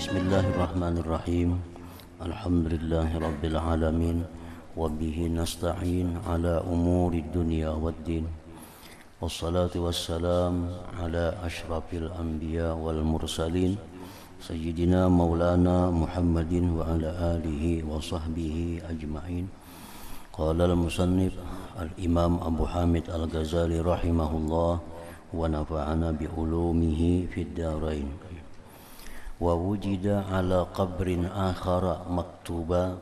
Bismillahirrahmanirrahim. Alhamdulillahi rabbil alamin. Wabihi nasta'in ala umuri dunya waddin. Wassalatu wassalam ala ashrafil anbiya wal mursalin Sayyidina maulana Muhammadin wa ala alihi wa sahbihi ajma'in. Qala al-musannif al-imam Abu Hamid al-Ghazali rahimahullah wa nafa'ana bi ulumihi fid darain. Wa wujida ala qabrin akhara maktuba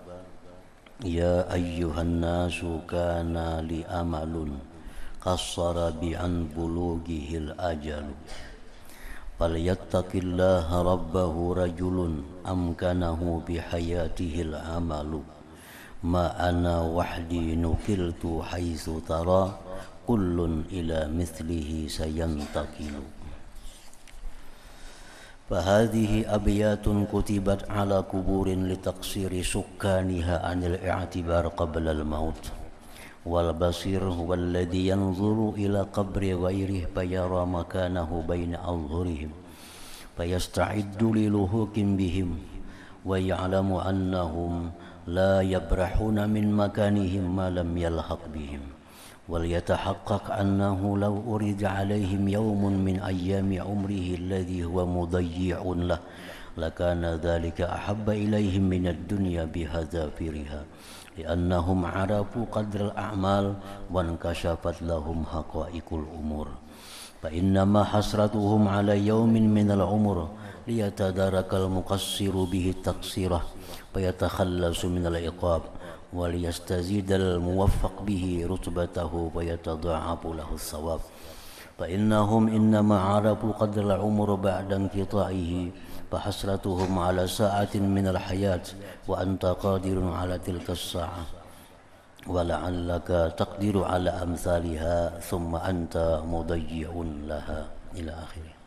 ya ayyuhan nasu kana li amalun qassara bi an bulughihil ajalu falyattaqillaha rabbahu rajulun amkanahu bi hayatihil amalu ma ana wahdi nukiltu haitsu tara kullun ila mithlihi sayantaqilu. فهذه أبيات كتبت على قبور لتقصير سكانها عن الاعتبار قبل الموت والبصير هو الذي ينظر إلى قبر غيره فيرى مكانه بين أظهرهم فيستعد للحوق بهم ويعلم أنهم لا يبرحون من مكانهم ما لم يلحق بهم وليتحقق أنه لو أريد عليهم يوم من أيام عمره الذي هو مضيع له لكان ذلك أحب إليهم من الدنيا بحذافيرها لأنهم عرفوا قدر الأعمال وانكشفت لهم حقائق الأمور فإنما حسرتهم على يوم من العمر ليتدارك المقصر به التقصيرة فيتخلص من العقاب وليستزيد الموفق به رتبته ويتضاعف له الثواب فإنهم إنما عرفوا قدر العمر بعد انقطاعه فحسرتهم على ساعة من الحياة وأنت قادر على تلك الساعة ولعلك تقدر على أمثالها ثم أنت مضيع لها إلى آخره.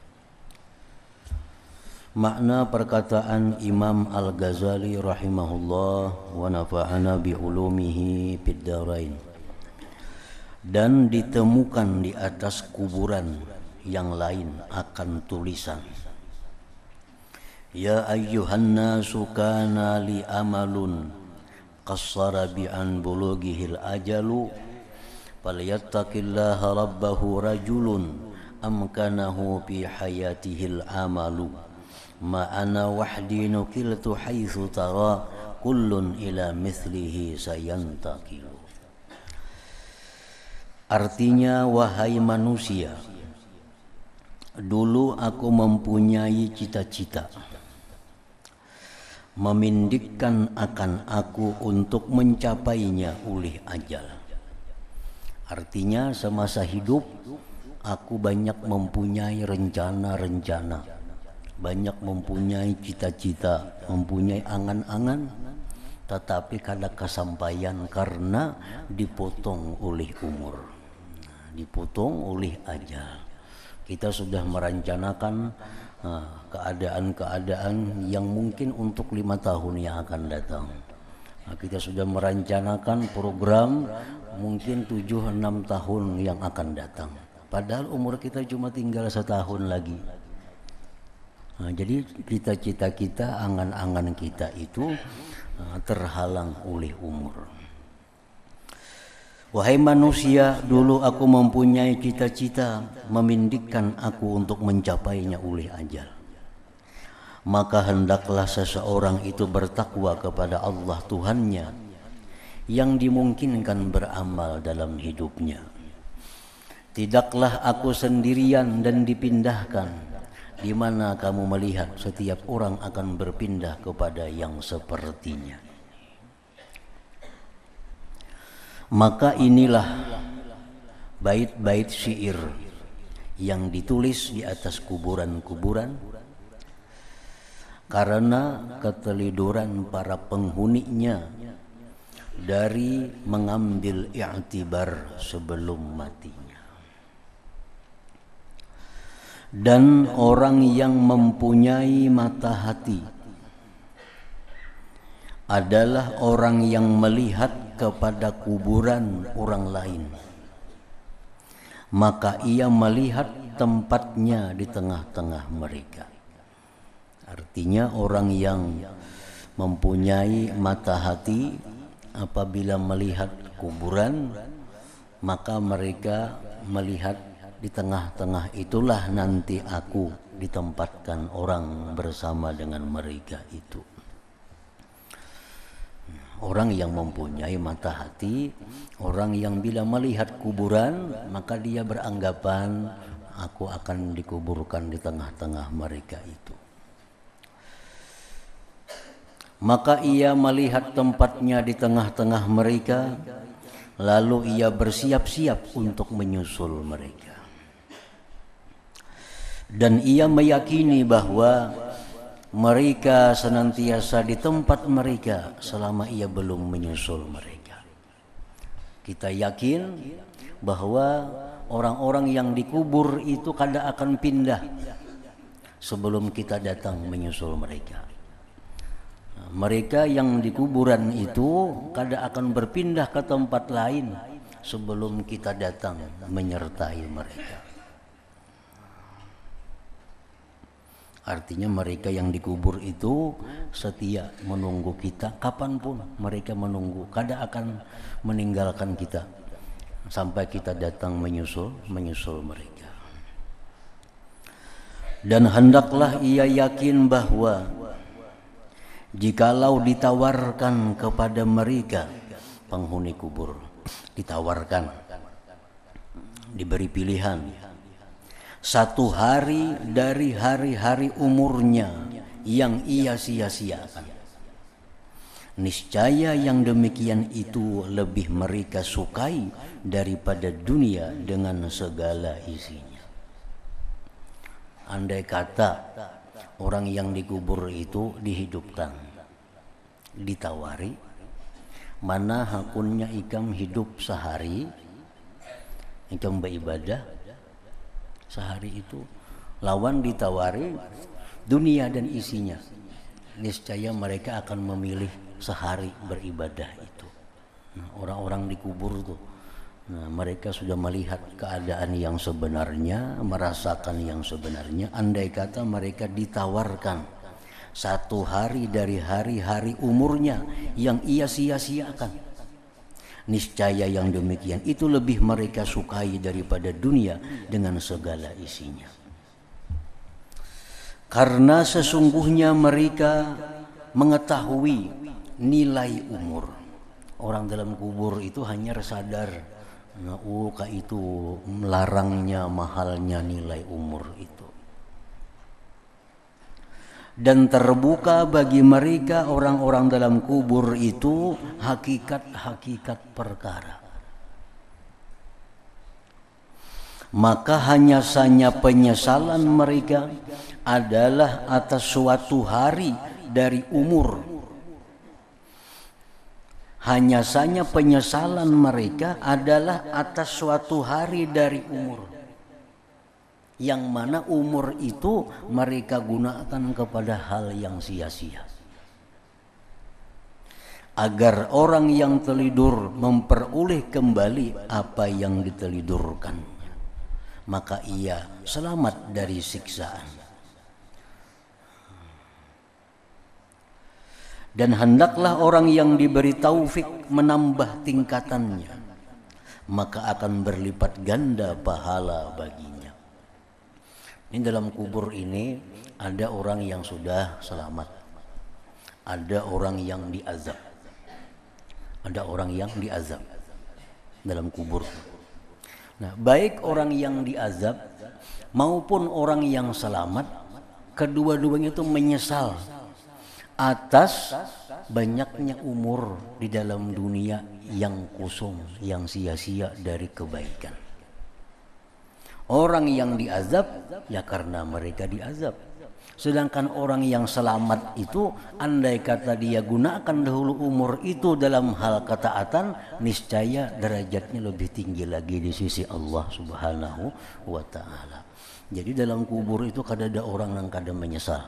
Makna perkataan Imam Al-Ghazali rahimahullah wa nafa'ana bi ulumihi fid darain. Dan ditemukan di atas kuburan yang lain akan tulisan ya ayyuhan nasu kana li amalun qassara bi an bulughihil ajalu falyattaqillaha rabbahu rajulun amkanahu fi hayatihil amalu ma ana wahdi nukiltu haitsu tara kullun ila mithlihi sayantaqilu. Artinya, wahai manusia, dulu aku mempunyai cita-cita memindikkan akan aku untuk mencapainya oleh ajal. Artinya semasa hidup aku banyak mempunyai rencana-rencana, banyak mempunyai cita-cita, mempunyai angan-angan, tetapi kada kesampaian karena dipotong oleh umur, dipotong oleh ajal. Kita sudah merencanakan keadaan-keadaan yang mungkin untuk 5 tahun yang akan datang. Kita sudah merencanakan program mungkin 7-6 tahun yang akan datang. Padahal umur kita cuma tinggal 1 tahun lagi. Jadi cita-cita kita, angan-angan kita itu terhalang oleh umur. Wahai manusia, dulu aku mempunyai cita-cita memindikkan aku untuk mencapainya oleh ajal. Maka hendaklah seseorang itu bertakwa kepada Allah Tuhannya yang dimungkinkan beramal dalam hidupnya. Tidaklah aku sendirian dan dipindahkan, di mana kamu melihat setiap orang akan berpindah kepada yang sepertinya. Maka inilah bait-bait syair yang ditulis di atas kuburan-kuburan karena keteliduran para penghuninya dari mengambil i'tibar sebelum matinya. Dan orang yang mempunyai mata hati adalah orang yang melihat kepada kuburan orang lain, maka ia melihat tempatnya di tengah-tengah mereka. Artinya orang yang mempunyai mata hati apabila melihat kuburan, maka mereka melihat di tengah-tengah itulah nanti aku ditempatkan orang bersama dengan mereka itu. Orang yang mempunyai mata hati, orang yang bila melihat kuburan, maka dia beranggapan aku akan dikuburkan di tengah-tengah mereka itu. Maka ia melihat tempatnya di tengah-tengah mereka, lalu ia bersiap-siap untuk menyusul mereka. Dan ia meyakini bahwa mereka senantiasa di tempat mereka selama ia belum menyusul mereka. Kita yakin bahwa orang-orang yang dikubur itu kada akan pindah sebelum kita datang menyusul mereka. Mereka yang di kuburan itu kada akan berpindah ke tempat lain sebelum kita datang menyertai mereka. Artinya mereka yang dikubur itu setia menunggu kita kapanpun mereka menunggu, kada akan meninggalkan kita sampai kita datang menyusul mereka. Dan hendaklah ia yakin bahwa jikalau ditawarkan kepada mereka, penghuni kubur ditawarkan, diberi pilihan satu hari dari hari-hari umurnya yang ia sia-siakan, niscaya yang demikian itu lebih mereka sukai daripada dunia dengan segala isinya. Andai kata orang yang dikubur itu dihidupkan, ditawari, mana hakunnya ikam hidup sehari, ikam beribadah sehari itu, lawan ditawari dunia dan isinya, niscaya mereka akan memilih sehari beribadah itu. Orang-orang dikubur tuh, mereka sudah melihat keadaan yang sebenarnya, merasakan yang sebenarnya. Andai kata mereka ditawarkan satu hari dari hari-hari umurnya yang ia sia-siakan, niscaya yang demikian itu lebih mereka sukai daripada dunia dengan segala isinya. Karena sesungguhnya mereka mengetahui nilai umur. Orang dalam kubur itu hanya sadar, itu melarangnya, mahalnya nilai umur itu. Dan terbuka bagi mereka orang-orang dalam kubur itu hakikat-hakikat perkara. Maka hanya saja penyesalan mereka adalah atas suatu hari dari umur. Hanya saja penyesalan mereka adalah atas suatu hari dari umur, yang mana umur itu mereka gunakan kepada hal yang sia-sia. Agar orang yang tertidur memperoleh kembali apa yang ditelidurkan, maka ia selamat dari siksaan. Dan hendaklah orang yang diberi taufik menambah tingkatannya, maka akan berlipat ganda pahala baginya. Ini dalam kubur ini ada orang yang sudah selamat, ada orang yang diazab, ada orang yang diazab dalam kubur. Nah, baik orang yang diazab maupun orang yang selamat, kedua-duanya itu menyesal atas banyaknya umur di dalam dunia yang kosong, yang sia-sia dari kebaikan. Orang yang diazab ya karena mereka diazab. Sedangkan orang yang selamat itu, andai kata dia gunakan dahulu umur itu dalam hal ketaatan, niscaya derajatnya lebih tinggi lagi di sisi Allah Subhanahu wa ta'ala. Jadi dalam kubur itu kada ada orang yang kada menyesal.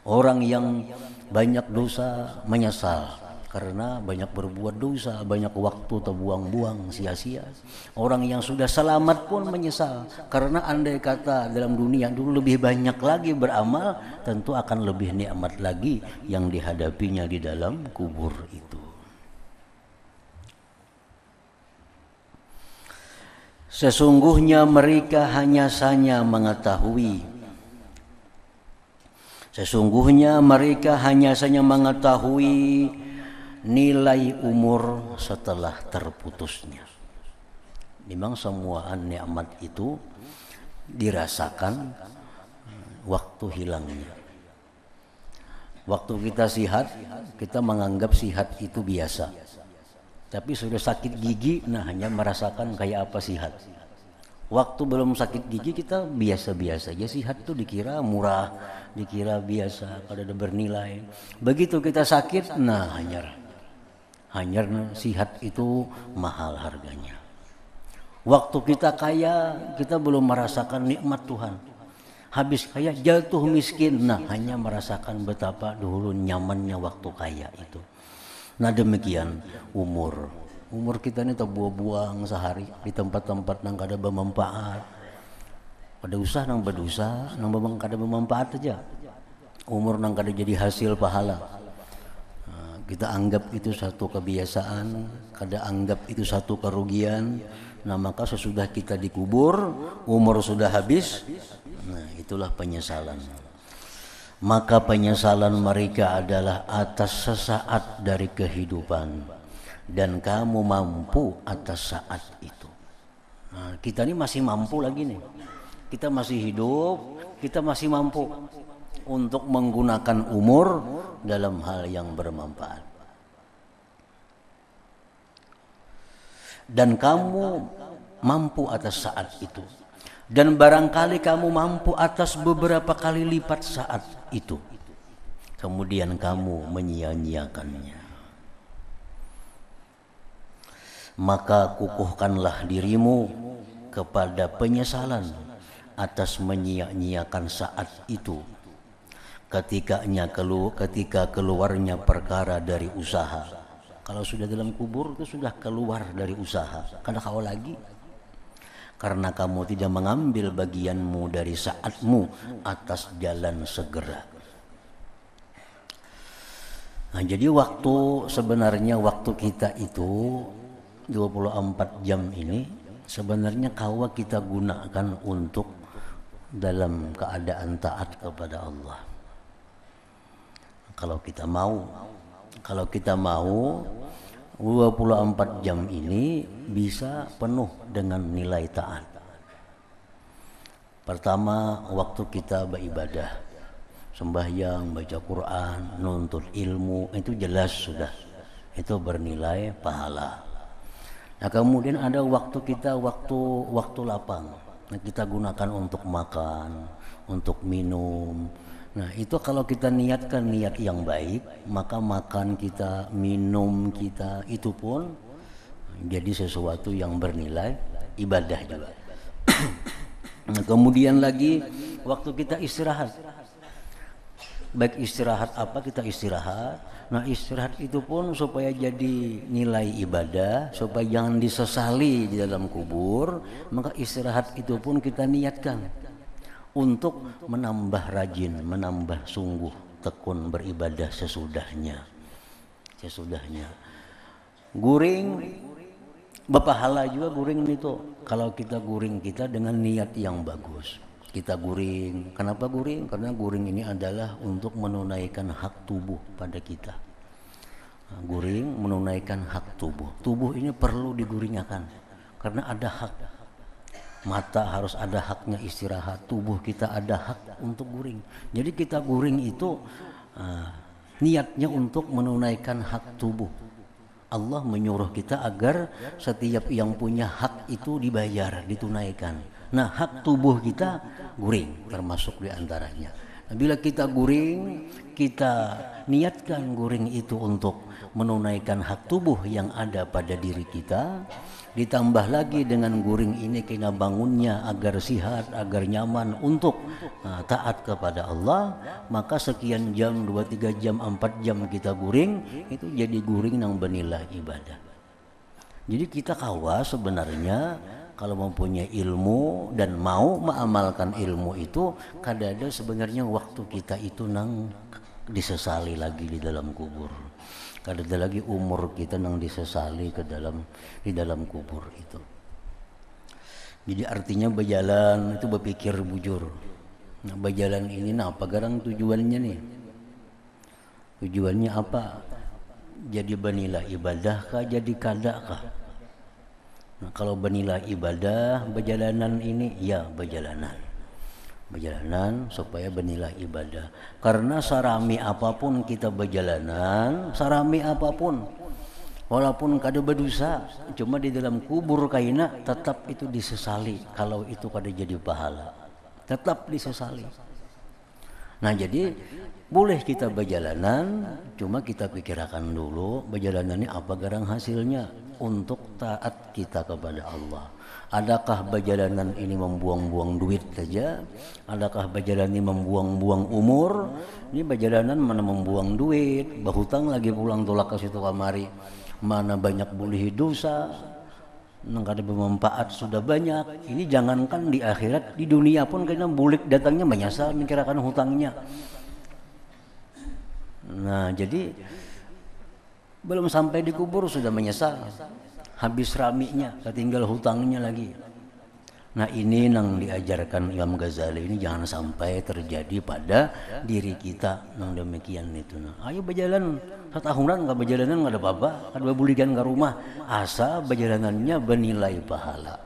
Orang yang banyak dosa menyesal, karena banyak berbuat dosa, banyak waktu terbuang-buang sia-sia. Orang yang sudah selamat pun menyesal, karena andai kata dalam dunia dulu lebih banyak lagi beramal, tentu akan lebih nikmat lagi yang dihadapinya di dalam kubur itu. Sesungguhnya mereka hanya saja mengetahui. Sesungguhnya mereka hanya saja mengetahui nilai umur setelah terputusnya. Memang semua nikmat itu dirasakan waktu hilangnya. Waktu kita sihat, kita menganggap sihat itu biasa. Tapi sudah sakit gigi, nah hanya merasakan kayak apa sihat. Waktu belum sakit gigi kita biasa-biasa aja, sihat tuh dikira murah, dikira biasa, kada ada bernilai. Begitu kita sakit, nah hanyar sihat itu mahal harganya. Waktu kita kaya, kita belum merasakan nikmat Tuhan. Habis kaya jatuh miskin, nah hanya merasakan betapa dulu nyamannya waktu kaya itu. Nah demikian umur kita ini terbuang-buang sehari di tempat-tempat yang kada bermanfaat. Pada usah nang berdosa, nang memang kada bermanfaat aja. Umur nang kada jadi hasil pahala. Nah, kita anggap itu satu kebiasaan, kada anggap itu satu kerugian. Nah maka sesudah kita dikubur, umur sudah habis. Nah itulah penyesalan. Maka penyesalan mereka adalah atas sesaat dari kehidupan, dan kamu mampu atas saat itu. Nah, kita ini masih mampu lagi nih. Kita masih hidup, kita masih mampu untuk menggunakan umur dalam hal yang bermanfaat. Dan kamu mampu atas saat itu. Dan barangkali kamu mampu atas beberapa kali lipat saat itu. Kemudian kamu menyia-nyiakannya. Maka kukuhkanlah dirimu kepada penyesalan atas menyia-nyiakan saat itu. Ketika keluarnya perkara dari usaha. Kalau sudah dalam kubur itu sudah keluar dari usaha. Kada kau lagi. Karena kamu tidak mengambil bagianmu dari saatmu atas jalan segera. Nah, jadi sebenarnya waktu kita itu 24 jam ini sebenarnya kita gunakan untuk dalam keadaan taat kepada Allah. Kalau kita mau 24 jam ini bisa penuh dengan nilai taat. Pertama, waktu kita beribadah, sembahyang, baca Quran, nuntut ilmu, itu jelas sudah, itu bernilai pahala. Nah kemudian ada waktu kita, waktu lapang, nah, kita gunakan untuk makan, untuk minum. Nah itu kalau kita niatkan niat yang baik, maka makan kita, minum kita itu pun jadi sesuatu yang bernilai ibadah juga. Nah, kemudian lagi waktu kita istirahat, baik istirahat apa kita istirahat. Nah istirahat itu pun supaya jadi nilai ibadah, supaya jangan disesali di dalam kubur, maka istirahat itu pun kita niatkan untuk menambah rajin, menambah sungguh tekun beribadah sesudahnya. Guring berpahala juga guring itu. Kalau kita guring kita dengan niat yang bagus. Kita guring. Kenapa guring? Karena guring ini adalah untuk menunaikan hak tubuh pada kita. Guring menunaikan hak tubuh. Tubuh ini perlu diguringkan karena ada hak. Mata harus ada haknya istirahat, tubuh kita ada hak untuk guring. Jadi kita guring itu niatnya untuk menunaikan hak tubuh. Allah menyuruh kita agar setiap yang punya hak itu dibayar, ditunaikan. Nah hak tubuh kita guring termasuk diantaranya. Bila kita guring, kita niatkan guring itu untuk menunaikan hak tubuh yang ada pada diri kita, ditambah lagi dengan guring ini kita bangunnya agar sihat, agar nyaman untuk taat kepada Allah, maka sekian jam, 2-3 jam, 4 jam kita guring, itu jadi guring yang bernilai ibadah. Jadi kita kawas sebenarnya kalau mempunyai ilmu dan mau mengamalkan ilmu itu, kadang-kadang sebenarnya waktu kita itu nang disesali lagi di dalam kubur. Kadang-kadang lagi umur kita nang disesali di dalam kubur itu. Jadi artinya berjalan itu berpikir bujur. Nah, berjalan ini apa garang tujuannya nih? Tujuannya apa? Jadi bernilai ibadah kah? Jadi kada kah? Nah, kalau bernilai ibadah, perjalanan ini ya perjalanan supaya bernilai ibadah. Karena sarami apapun kita berjalanan, sarami apapun, walaupun kada berdosa, cuma di dalam kubur kaina tetap itu disesali. Kalau itu kada jadi pahala, tetap disesali. Nah jadi boleh kita berjalanan, cuma kita pikirkan dulu perjalanan ini apa garang hasilnya untuk taat kita kepada Allah. Adakah perjalanan ini membuang-buang duit saja? Adakah perjalanan ini membuang-buang umur? Ini perjalanan mana membuang duit, berhutang lagi pulang tolak ke situ kamari, mana banyak boleh dosa, nang kada bermanfaat sudah banyak. Ini jangankan di akhirat, di dunia pun kena bulik datangnya menyesal mikirkan hutangnya. Nah jadi belum sampai di kubur sudah menyesal, habis raminya, ketinggal hutangnya lagi. Nah ini yang diajarkan Imam Ghazali ini jangan sampai terjadi pada diri kita yang demikian itu. Nah, ayo berjalan setahunan, nggak berjalanan nggak ada apa-apa, kada bulikan ke rumah, asa perjalanannya bernilai pahala.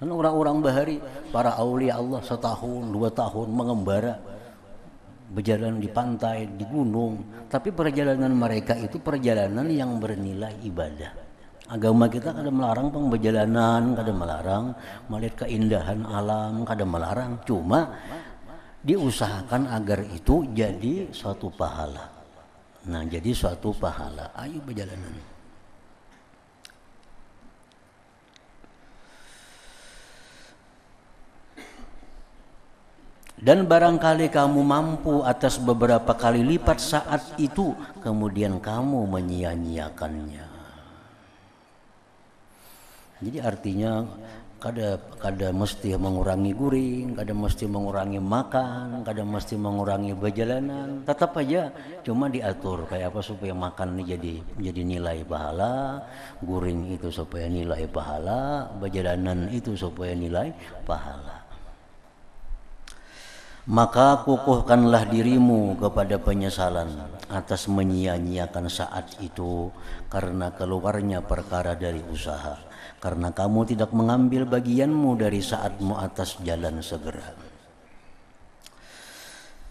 Dan orang-orang bahari, para aulia Allah setahun 2 tahun mengembara, berjalan di pantai, di gunung, tapi perjalanan mereka itu perjalanan yang bernilai ibadah. Agama kita kada melarang perjalanan, kada melarang melihat keindahan alam, kada melarang, cuma diusahakan agar itu jadi suatu pahala. Nah, jadi suatu pahala. Ayo perjalanan. Dan barangkali kamu mampu atas beberapa kali lipat saat itu, kemudian kamu menyia-nyiakannya. Jadi artinya kada mesti mengurangi guring, kada mesti mengurangi makan, kada mesti mengurangi perjalanan. Tetap aja cuma diatur kayak apa supaya makan ini jadi nilai pahala, guring itu supaya nilai pahala, perjalanan itu supaya nilai pahala. Maka kukuhkanlah dirimu kepada penyesalan atas menyia-nyiakan saat itu karena keluarnya perkara dari usaha, karena kamu tidak mengambil bagianmu dari saatmu atas jalan segera.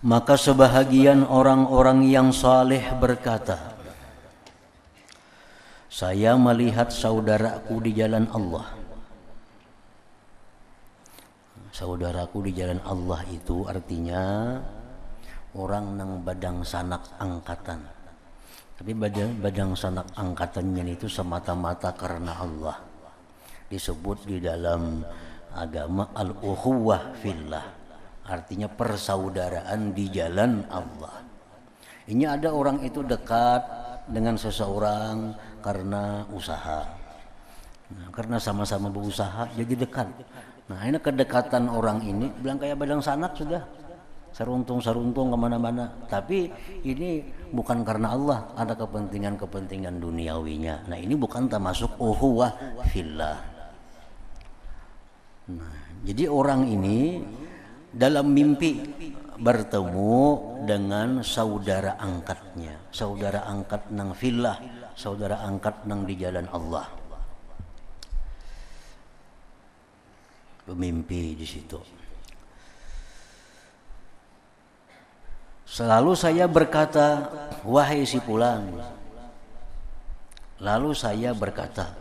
Maka sebahagian orang-orang yang saleh berkata, saya melihat saudaraku di jalan Allah. Saudaraku di jalan Allah itu artinya orang nang badang sanak angkatan. Tapi badang sanak angkatannya itu semata-mata karena Allah. Disebut di dalam agama al-ukhuwah fillah. Artinya persaudaraan di jalan Allah. Ini ada orang itu dekat dengan seseorang karena usaha. Nah, karena sama-sama berusaha jadi dekat. Nah ini kedekatan orang ini bilang kayak badang sanak sudah seruntung kemana-mana. Tapi ini bukan karena Allah, ada kepentingan duniawinya. Nah ini bukan termasuk ukhuwah fillah. Nah, jadi orang ini dalam mimpi bertemu dengan saudara angkatnya, saudara angkat nang fillah, saudara angkat nang di jalan Allah. Mimpi di situ. Selalu saya berkata, wahai si fulan. Lalu saya berkata,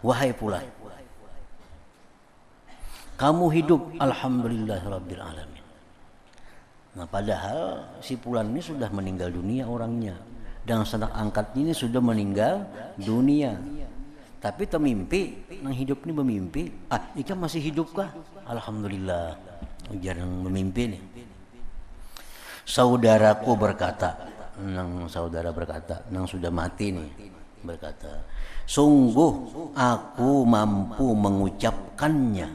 wahai fulan, kamu hidup alhamdulillahirabbil alamin. Nah, padahal si Fulan ini sudah meninggal dunia orangnya, dan sanak angkatnya ini sudah meninggal dunia. Tapi temimpi, nang hidup ini memimpi, ikan masih hidupkah? Alhamdulillah, ujar yang memimpi nih. Saudaraku berkata, nang saudara berkata, nang sudah mati nih, berkata, sungguh aku mampu mengucapkannya,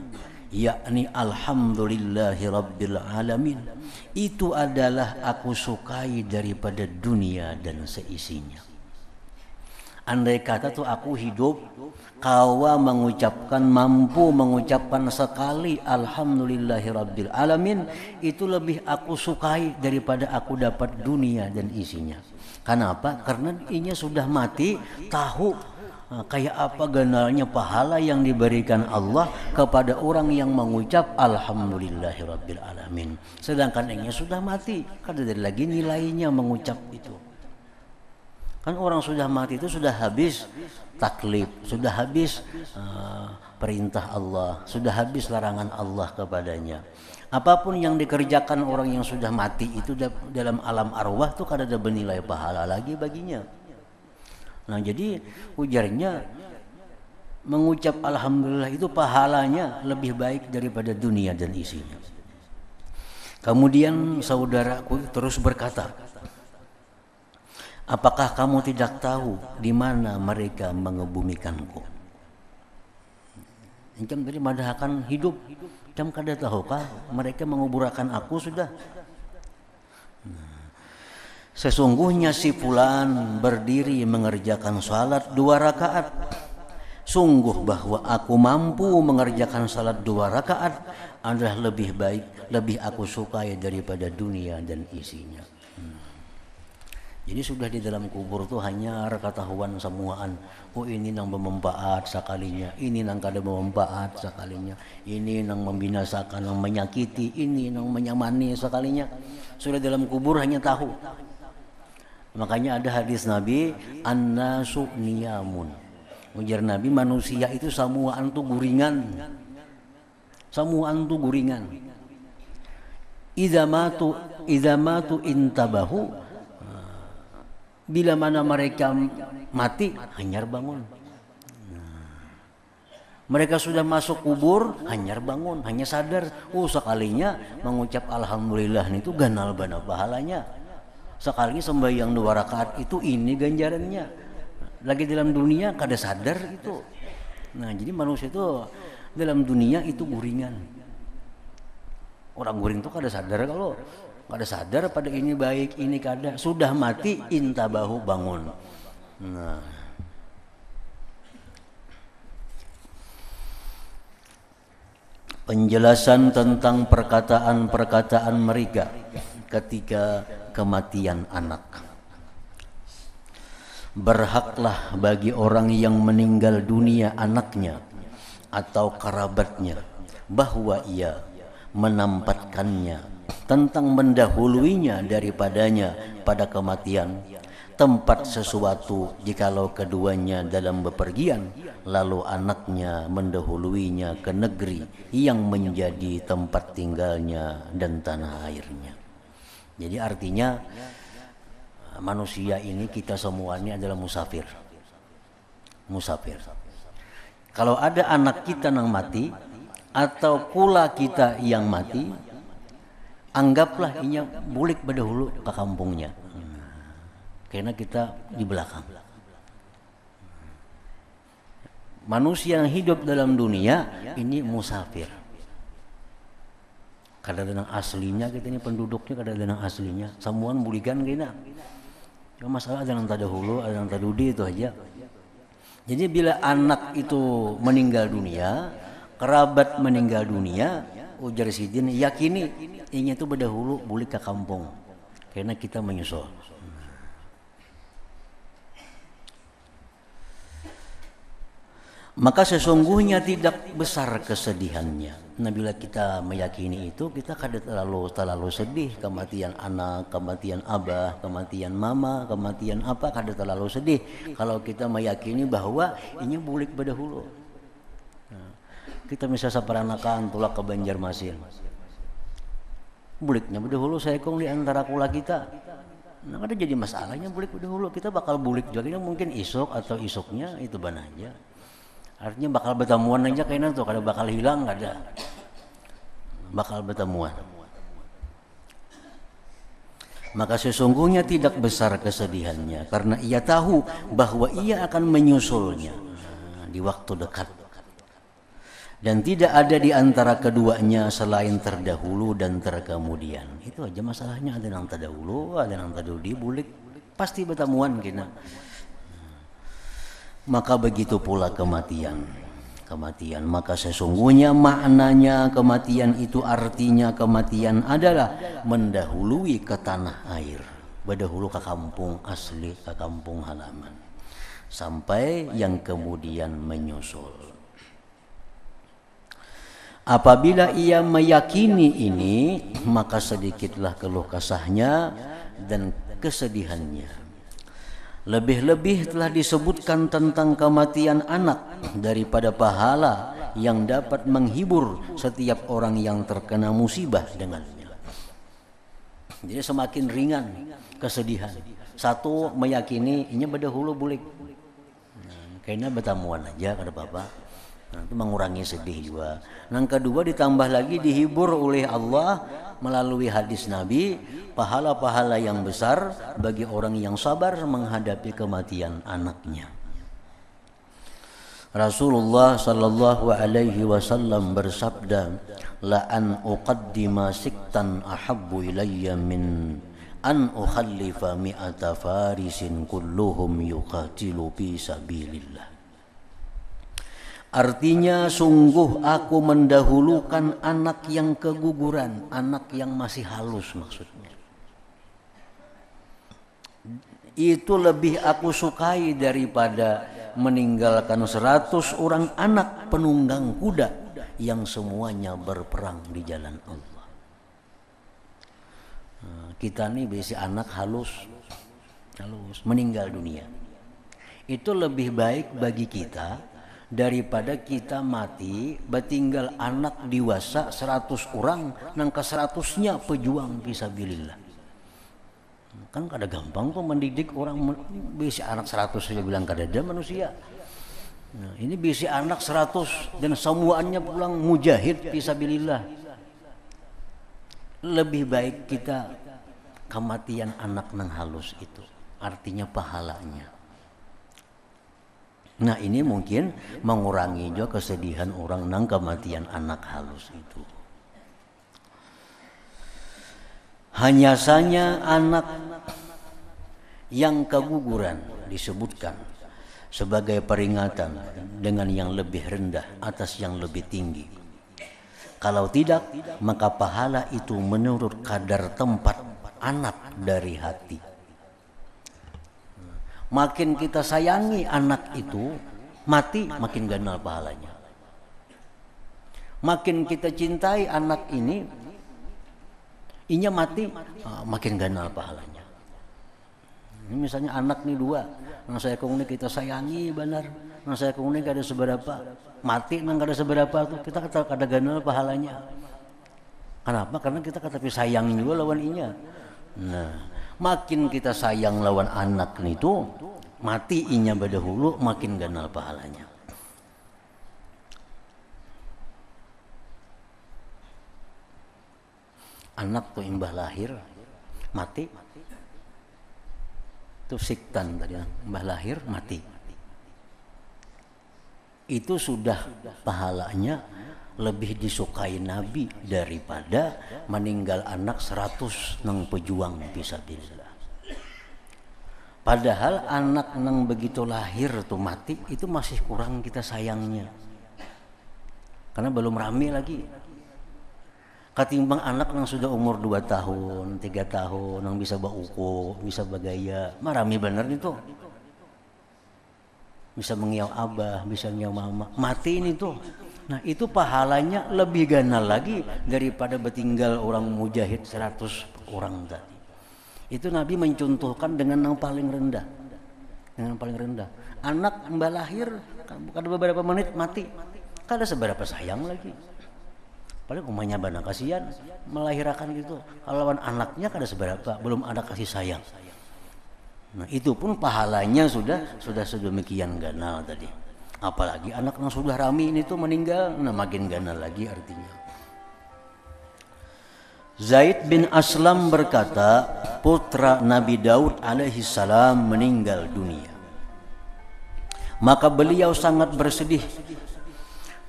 yakni alhamdulillahi rabbil alamin. Itu adalah aku sukai daripada dunia dan seisinya. Andai kata tuh aku hidup, kawa mengucapkan, mampu mengucapkan sekali alhamdulillahi rabbil alamin, itu lebih aku sukai daripada aku dapat dunia dan isinya. Kenapa? Karena ini sudah mati, tahu kayak apa ganalnya pahala yang diberikan Allah kepada orang yang mengucap alhamdulillahi rabbil alamin. Sedangkan ini sudah mati, kada ada lagi nilainya mengucap itu. Kan orang sudah mati itu sudah habis taklif, sudah habis perintah Allah, sudah habis larangan Allah kepadanya. Apapun yang dikerjakan orang yang sudah mati itu dalam alam arwah itu kada ada bernilai pahala lagi baginya. Nah, jadi ujarnya mengucap alhamdulillah itu pahalanya lebih baik daripada dunia dan isinya. Kemudian saudaraku terus berkata, apakah kamu tidak tahu di mana mereka mengebumikanku? Encam tadi madahkan hidup, encam kada tahukah mereka menguburkan aku sudah? Sesungguhnya si Fulan berdiri mengerjakan salat 2 rakaat. Sungguh bahwa aku mampu mengerjakan salat 2 rakaat adalah lebih baik, lebih aku sukai daripada dunia dan isinya. Jadi sudah di dalam kubur tuh hanya ketahuan semuaan. Oh, ini nang bermanfaat sekalinya, ini nang kada bermanfaat sekalinya, ini nang membinasakan, nang menyakiti, ini nang menyamani sekalinya. Sudah dalam kubur hanya tahu. Makanya ada hadis Nabi, an-nasu niyamun. Ujar Nabi, manusia itu samuaan tuh guringan. Samuaan tuh guringan. Idza matu intabahu. Bila mana mereka mati, hanyar bangun. Mereka sudah masuk kubur, hanyar bangun, hanya sadar. Oh, sekalinya mengucap alhamdulillah itu ganal bana pahalanya. Sekali sembahyang 2 rakaat itu ini ganjarannya. Lagi dalam dunia kada sadar itu. Nah, jadi manusia itu dalam dunia itu guringan. Orang guring itu kada sadar, kalau kada sadar pada ini baik, ini kada. Sudah mati intabahu bangun. Nah, penjelasan tentang perkataan-perkataan mereka ketika kematian anak. Berhaklah bagi orang yang meninggal dunia anaknya atau kerabatnya bahwa ia menampatkannya tentang mendahuluinya daripadanya pada kematian tempat sesuatu jikalau keduanya dalam bepergian, lalu anaknya mendahuluinya ke negeri yang menjadi tempat tinggalnya dan tanah airnya. Jadi artinya manusia ini, kita semua ini adalah musafir. Musafir. Kalau ada anak kita yang mati atau kula kita yang mati, anggaplah inya bulik berdahulu ke kampungnya. Karena kita di belakang. Manusia yang hidup dalam dunia ini musafir. Kada ada aslinya kita ini, penduduknya kada ada aslinya. Samuan bulikan kena. Cuma masalah ada yang tadahulu, ada yang tadudi, itu aja. Jadi bila anak itu meninggal dunia, kerabat meninggal dunia, ujar Sidin, yakini ini itu berdahulu bulik ke kampung. Karena kita menyusul. Maka sesungguhnya tidak besar kesedihannya. Nah, bila kita meyakini itu, kita kada terlalu sedih kematian anak, kematian abah, kematian mama, kematian apa, kada terlalu sedih kalau kita meyakini bahwa ini bulik berdahulu. Nah, kita misal saperanakan tulak ke Banjarmasin. Buliknya bedahulu saekong di antara kula kita. Nah, ada jadi masalahnya bulik bedahulu. Kita bakal bulik juga mungkin isuk atau isuknya itu ban aja. Artinya bakal bertemuan aja kayaknya tuh, kada bakal hilang ada. Bakal bertemuan. Maka sesungguhnya tidak besar kesedihannya karena ia tahu bahwa ia akan menyusulnya di waktu dekat. Dan tidak ada di antara keduanya selain terdahulu dan terkemudian. Itu aja masalahnya, ada yang terdahulu, ada yang terdahulu bulik, pasti bertemuan kena. Maka begitu pula kematian. Maka sesungguhnya maknanya kematian itu artinya kematian adalah mendahului ke tanah air. Berdahulu ke kampung asli, ke kampung halaman. Sampai yang kemudian menyusul. Apabila ia meyakini ini, maka sedikitlah keluh kesahnya dan kesedihannya. Lebih-lebih telah disebutkan tentang kematian anak daripada pahala yang dapat menghibur setiap orang yang terkena musibah dengannya. Jadi semakin ringan kesedihan. Satu, meyakini ini berdahulu bulik. Kayaknya bertamuan aja kada apa-apa. Nah, itu mengurangi sedih juga. Yang kedua ditambah lagi dihibur oleh Allah melalui hadis Nabi, pahala-pahala yang besar bagi orang yang sabar menghadapi kematian anaknya. Rasulullah sallallahu alaihi wasallam bersabda, la an uqaddima siktan ahabbu ilayya min an ukhallifa mi'ata farisin kulluhum yuqatilu fi sabilillah. Artinya sungguh aku mendahulukan anak yang keguguran, anak yang masih halus maksudnya. Itu lebih aku sukai daripada meninggalkan 100 orang anak penunggang kuda yang semuanya berperang di jalan Allah. Kita nih bisi anak halus meninggal dunia. Itu lebih baik bagi kita daripada kita mati bertinggal anak dewasa 100 orang nang ke 100-nya pejuang fisabilillah. Kan kada gampang kok mendidik orang bisa anak 100 saja bilang kada ada manusia. Nah, ini bisa anak 100 dan semuanya pulang mujahid fisabilillah. Lebih baik kita kematian anak nang halus itu, artinya pahalanya. Nah, ini mungkin mengurangi juga kesedihan orang nang kematian anak halus itu. Hanya saja anak yang keguguran disebutkan sebagai peringatan dengan yang lebih rendah atas yang lebih tinggi. Kalau tidak, maka pahala itu menurut kadar tempat anak dari hati. Makin kita sayangi anak itu, mati makin ganal pahalanya. Makin kita cintai anak ini, inya mati, makin ganal pahalanya. Ini misalnya anak nih 2, nang saya kong ini kita sayangi benar, nang saya kong ini kada seberapa, mati nang kada seberapa tuh kita kada ganal pahalanya. Kenapa? Karena kita katapi sayang juga lawan inya. Nah, makin kita sayang lawan anak itu, mati inya berdahulu makin ganal pahalanya. Anak tuh imbah lahir mati, itu siktan tadi, imbah lahir mati. Itu sudah pahalanya lebih disukai Nabi daripada meninggal anak 100 nang pejuang fisabilillah. Padahal anak nang begitu lahir tuh mati itu masih kurang kita sayangnya. Karena belum rame lagi. Ketimbang anak nang sudah umur 2 tahun, 3 tahun, nang bisa bauko, bisa bagaya, mah rame bener itu. Bisa mengiau abah, bisa mengiau mama, mati ini tuh. Nah, itu pahalanya lebih ganal lagi daripada bertinggal orang mujahid 100 orang tadi. Itu Nabi mencontohkan dengan yang paling rendah. Dengan yang paling rendah. Anak mbak lahir, kada beberapa menit mati. Kada seberapa sayang lagi. Paling umahnya bana kasihan melahirkan gitu. Kalau anaknya kada seberapa, belum ada kasih sayang. Nah, itu pun pahalanya sudah sedemikian ganal tadi. Apalagi anak yang sudah rami ini tuh meninggal, nah makin ganal lagi artinya. Zaid bin Aslam berkata, putra Nabi Daud alaihi salam meninggal dunia. Maka beliau sangat bersedih.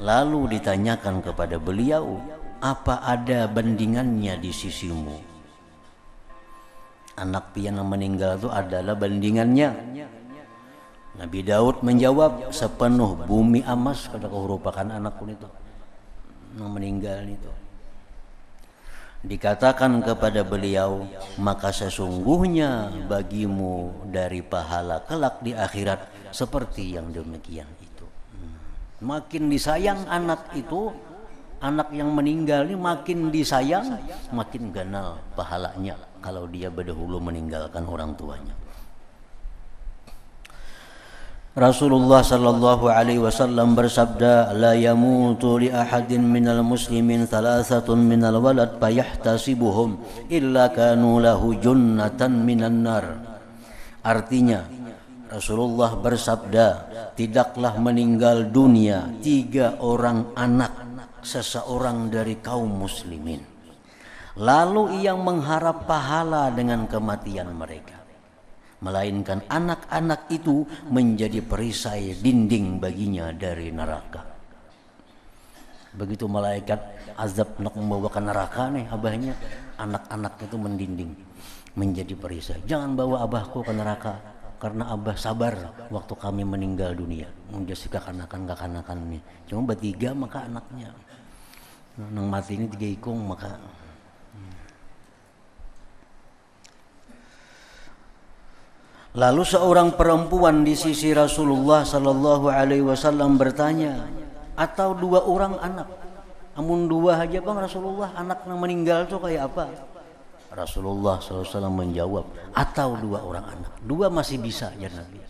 Lalu ditanyakan kepada beliau, apa ada bandingannya di sisimu? Anak pian yang meninggal itu adalah bandingannya. Nabi Daud menjawab, sepenuh bumi amas kada kau rupakan anakku itu yang meninggal itu. Dikatakan kepada beliau, maka sesungguhnya bagimu dari pahala kelak di akhirat seperti yang demikian itu. Makin disayang anak itu, anak yang meninggal ini makin disayang, makin ganal pahalanya kalau dia berdahulu meninggalkan orang tuanya. Rasulullah sallallahu alaihi wasallam bersabda, la yamutu li ahadin minal muslimin thalathatun minal walad fayahtasibuhum illa kanu lahu junnatan minan nar. Artinya Rasulullah bersabda, tidaklah meninggal dunia 3 orang anak seseorang dari kaum muslimin, lalu ia mengharap pahala dengan kematian mereka, melainkan anak-anak itu menjadi perisai dinding baginya dari neraka. Begitu malaikat azab nak membawa ke neraka nih abahnya, anak-anak itu mendinding menjadi perisai. Jangan bawa abahku ke neraka, karena abah sabar waktu kami meninggal dunia. Dia suka kanakan nih. Cuma bertiga maka anaknya. Nang mati ini 3 ikung maka. Lalu seorang perempuan di sisi Rasulullah sallallahu alaihi wasallam bertanya, atau 2 orang anak? Amun 2 aja bang Rasulullah, anak yang meninggal tuh kayak apa? Rasulullah SAW menjawab, atau 2 orang anak. 2 masih bisa ya Nabi.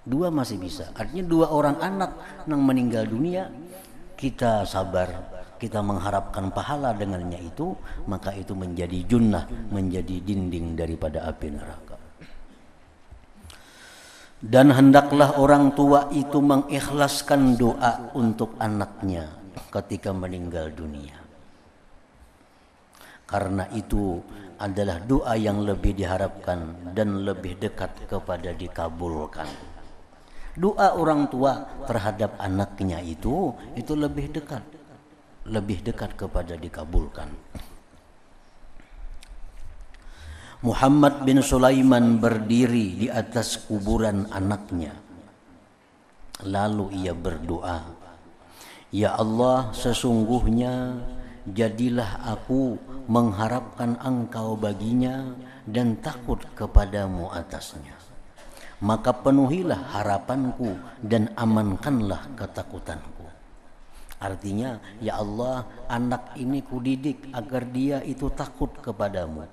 2 masih bisa. Artinya 2 orang anak yang meninggal dunia, kita sabar, kita mengharapkan pahala dengannya itu, maka itu menjadi junnah, menjadi dinding daripada api neraka. Dan hendaklah orang tua itu mengikhlaskan doa untuk anaknya ketika meninggal dunia. Karena itu adalah doa yang lebih diharapkan dan lebih dekat kepada dikabulkan. Doa orang tua terhadap anaknya itu lebih dekat kepada dikabulkan. Muhammad bin Sulaiman berdiri di atas kuburan anaknya. Lalu ia berdoa, ya Allah, sesungguhnya jadilah aku mengharapkan Engkau baginya dan takut kepadamu atasnya. Maka penuhilah harapanku dan amankanlah ketakutanku. Artinya, ya Allah, anak ini kudidik agar dia itu takut kepadamu,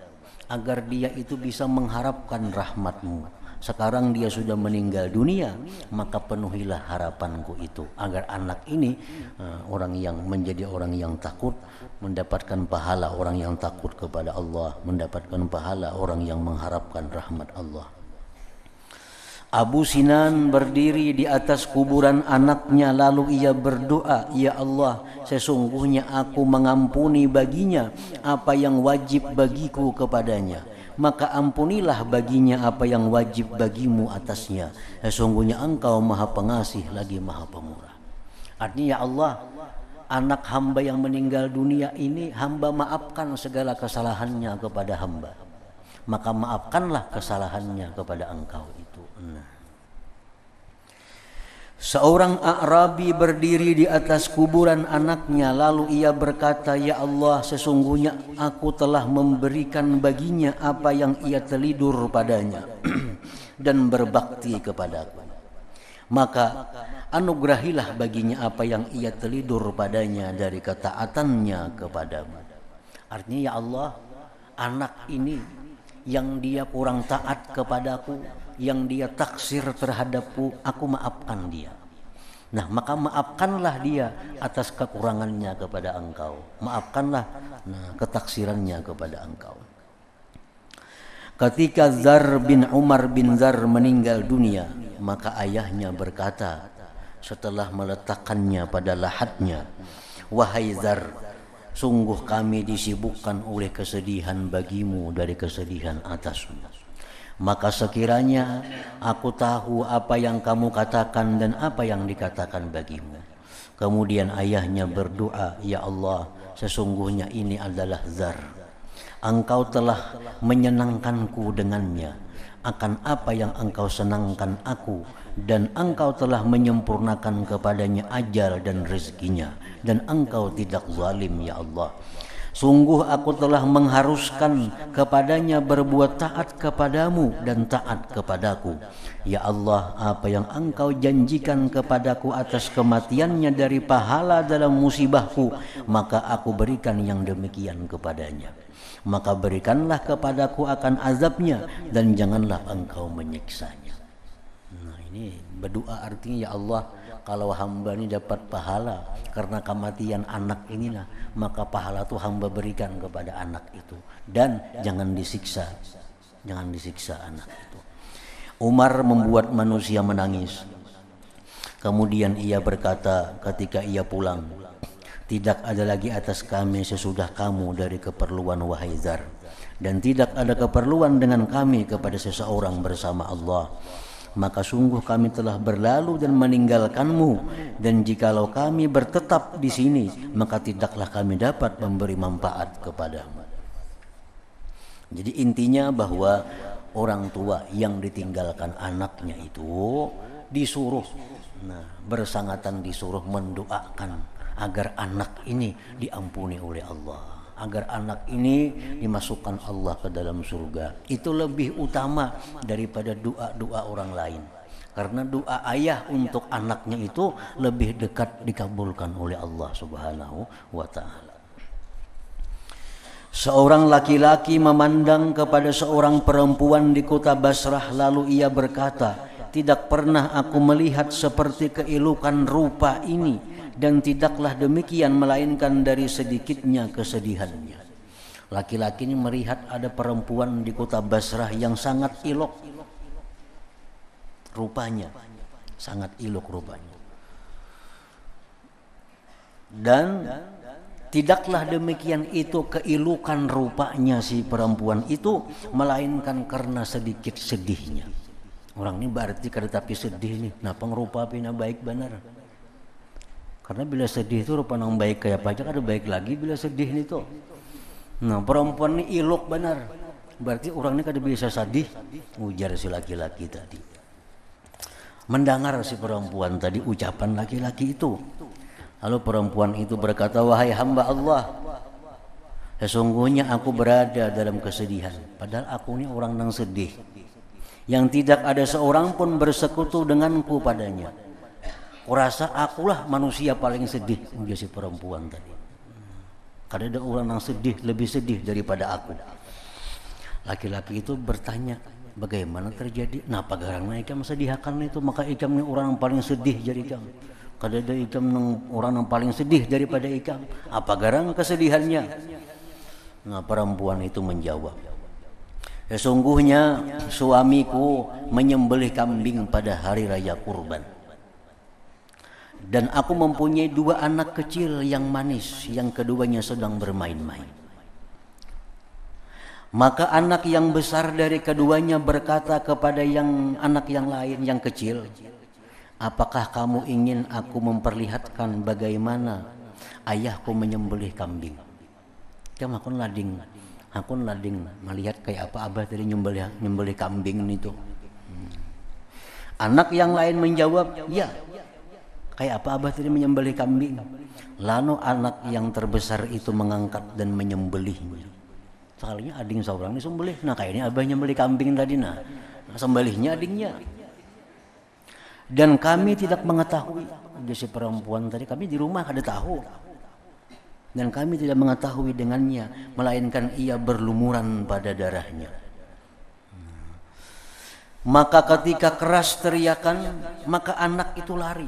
agar dia itu bisa mengharapkan rahmatmu. Sekarang dia sudah meninggal dunia, maka penuhilah harapanku itu agar anak ini orang yang menjadi orang yang takut, mendapatkan pahala orang yang takut kepada Allah, mendapatkan pahala orang yang mengharapkan rahmat Allah. Abu Sinan berdiri di atas kuburan anaknya, lalu ia berdoa, ya Allah, sesungguhnya aku mengampuni baginya apa yang wajib bagiku kepadanya, maka ampunilah baginya apa yang wajib bagimu atasnya. Sesungguhnya Engkau Maha Pengasih lagi Maha Pemurah. Artinya, ya Allah, anak hamba yang meninggal dunia ini hamba maafkan segala kesalahannya kepada hamba, maka maafkanlah kesalahannya kepada Engkau itu. Seorang A'rabi berdiri di atas kuburan anaknya, lalu ia berkata, ya Allah, sesungguhnya aku telah memberikan baginya apa yang ia telidur padanya dan berbakti kepadaku, maka anugerahilah baginya apa yang ia telidur padanya dari ketaatannya kepadamu. Artinya, ya Allah, anak ini yang dia kurang taat kepadaku, yang dia taksir terhadapku, aku maafkan dia. Nah, maka maafkanlah dia atas kekurangannya kepada engkau. Maafkanlah ketaksirannya kepada engkau. Ketika Zar bin Umar bin Zar meninggal dunia, maka ayahnya berkata setelah meletakkannya pada lahatnya, "Wahai Zar, sungguh kami disibukkan oleh kesedihan bagimu dari kesedihan atasmu. Maka sekiranya aku tahu apa yang kamu katakan dan apa yang dikatakan bagimu." Kemudian ayahnya berdoa, "Ya Allah, sesungguhnya ini adalah Zar. Engkau telah menyenangkanku dengannya akan apa yang engkau senangkan aku, dan engkau telah menyempurnakan kepadanya ajal dan rezekinya, dan engkau tidak zalim ya Allah. Sungguh aku telah mengharuskan kepadanya berbuat taat kepadamu dan taat kepadaku. Ya Allah, apa yang engkau janjikan kepadaku atas kematiannya dari pahala dalam musibahku, maka aku berikan yang demikian kepadanya. Maka berikanlah kepadaku akan azabnya, dan janganlah engkau menyiksanya." Nah, ini berdoa artinya, ya Allah, kalau hamba ini dapat pahala karena kematian anak inilah, maka pahala itu hamba berikan kepada anak itu, dan jangan disiksa anak itu. Umar membuat manusia menangis. Kemudian ia berkata ketika ia pulang, "Tidak ada lagi atas kami sesudah kamu dari keperluan wahai Zar, dan tidak ada keperluan dengan kami kepada seseorang bersama Allah. Maka sungguh kami telah berlalu dan meninggalkanmu, dan jikalau kami bertetap di sini, maka tidaklah kami dapat memberi manfaat kepadamu." Jadi intinya bahwa orang tua yang ditinggalkan anaknya itu disuruh, bersangatan disuruh mendoakan agar anak ini diampuni oleh Allah, agar anak ini dimasukkan Allah ke dalam surga. Itu lebih utama daripada doa-doa orang lain, karena doa ayah untuk anaknya itu lebih dekat dikabulkan oleh Allah Subhanahu wa ta'ala. Seorang laki-laki memandang kepada seorang perempuan di kota Basrah, lalu ia berkata, "Tidak pernah aku melihat seperti keelokan rupa ini, dan tidaklah demikian melainkan dari sedikitnya kesedihannya." Laki-laki ini melihat ada perempuan di kota Basrah yang sangat elok rupanya, sangat elok rupanya, dan tidaklah demikian itu keelokan rupanya si perempuan itu, melainkan karena sedikit sedihnya. Orang ini berarti kada tapi sedih nih, nah pengrupa pina baik benar. Karena bila sedih itu rupa nang baik kayak pajak, ada baik lagi bila sedih nih tuh. Nah perempuan ini ilok benar, berarti orang ini kada bisa sedih, ujar si laki-laki tadi. Mendengar si perempuan tadi ucapan laki-laki itu, lalu perempuan itu berkata, "Wahai hamba Allah, sesungguhnya aku berada dalam kesedihan, padahal aku ini orang yang sedih, yang tidak ada seorang pun bersekutu denganku padanya. Kurasa akulah manusia paling sedih," ujar si perempuan tadi. Kada ada orang yang sedih lebih sedih daripada aku. Laki-laki itu bertanya, "Bagaimana terjadi? Napa garangna ikam sedihakan itu? Maka ikam ini orang yang paling sedih jadi ikam. Kada ada ikam orang yang paling sedih daripada ikam. Apa garang kesedihannya?" Nah perempuan itu menjawab, "Sesungguhnya suamiku menyembelih kambing pada hari raya kurban, dan aku mempunyai 2 anak kecil yang manis, yang keduanya sedang bermain-main. Maka anak yang besar dari keduanya berkata kepada anak yang lain yang kecil, 'Apakah kamu ingin aku memperlihatkan bagaimana ayahku menyembelih kambing?' Kamu akun lading melihat kayak apa abah tadi nyembelih kambing itu." Anak yang lain menjawab, "Ya, kayak apa abah tadi menyembelih kambing?" Lalu anak yang terbesar itu mengangkat dan menyembelihnya. Soalnya ading seorang ini sembelih, nah kayaknya abah nyembelih kambing tadi, nah sembelihnya adingnya. "Dan kami tidak mengetahui," jadi si perempuan tadi, "kami di rumah ada tahu, dan kami tidak mengetahui dengannya, melainkan ia berlumuran pada darahnya." Maka ketika keras teriakan, maka anak itu lari